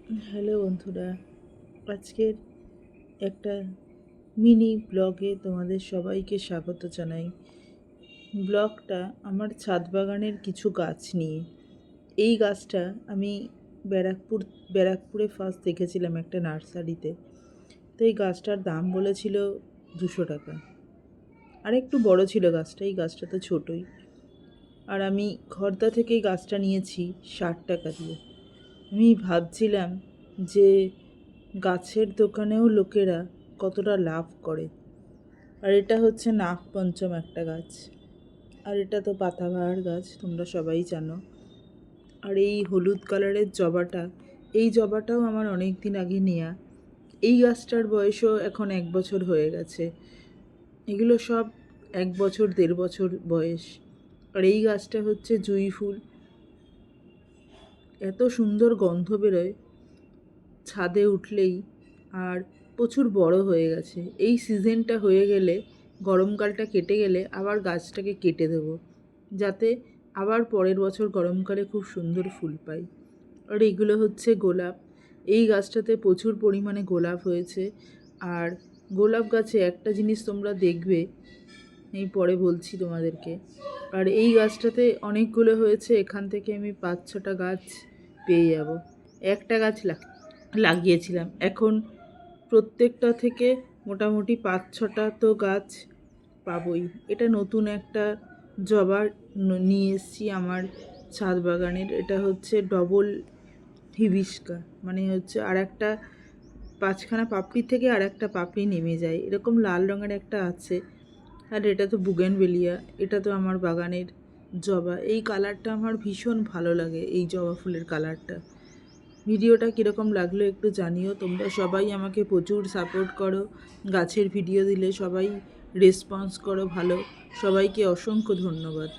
Hello বন্ধুরা, আজকের একটা মিনি ব্লগে তোমাদের সবাইকে স্বাগত জানাই। ব্লগটা আমার ছাদ বাগানের কিছু গাছ নিয়ে। এই গাছটা আমি ব্যারাকপুরে ফার্স্ট দেখেছিলাম একটা নার্সারিতে। তো এই গাছটার দাম বলেছিল 200 টাকা। আর একটু বড় ছিল গাছটা, এই গাছটা তো ছোটোই। আর আমি খড়দা থেকে এই গাছটা নিয়েছি 60 টাকা দিয়ে। আমি ভাবছিলাম যে গাছের দোকানেও লোকেরা কতটা লাভ করে। আর এটা হচ্ছে নাগপঞ্চম একটা গাছ, আর এটা তো পাতাবাহার গাছ, তোমরা সবাই জানো। আর এই হলুদ কালারের জবাটা, এই জবাটাও আমার অনেক দিন আগে নেয়া। এই গাছটার বয়সও এখন 1 বছর হয়ে গেছে। এগুলো সব 1 বছর 1.5 বছর বয়স। আর এই গাছটা হচ্ছে জুঁই ফুল। এত সুন্দর গন্ধ বেরোয় ছাদে উঠলেই। আর প্রচুর বড় হয়ে গেছে। এই সিজনটা হয়ে গেলে, গরমকালটা কেটে গেলে আবার গাছটাকে কেটে দেবো, যাতে আবার পরের বছর গরমকালে খুব সুন্দর ফুল পাই। আর এইগুলো হচ্ছে গোলাপ। এই গাছটাতে প্রচুর পরিমাণে গোলাপ হয়েছে। আর গোলাপ গাছে একটা জিনিস তোমরা দেখবে, এই পরে বলছি তোমাদেরকে। আর এই গাছটাতে অনেকগুলো হয়েছে, এখান থেকে আমি 5-6টা গাছ পেয়ে যাব। একটা গাছ লাগিয়েছিলাম, এখন প্রত্যেকটা থেকে মোটামুটি 5-6টা তো গাছ পাবই। এটা নতুন একটা জবা নিয়ে এসেছি আমার ছাদ বাগানের। এটা হচ্ছে ডবল হিবিস্কা, মানে হচ্ছে আর একটা 5খানা পাপড়ি থেকে আর একটা পাপড়ি নেমে যায়, এরকম লাল রঙের একটা আছে। আর এটা তো বুগেনভেলিয়া, এটা তো আমার বাগানের জবা। এই কালারটা আমার ভীষণ ভালো লাগে, এই জবা ফুলের কালারটা। ভিডিওটা কীরকম লাগলো একটু জানিও। তোমরা সবাই আমাকে প্রচুর সাপোর্ট করো, গাছের ভিডিও দিলে সবাই রেসপন্স করো ভালো। সবাইকে অসংখ্য ধন্যবাদ।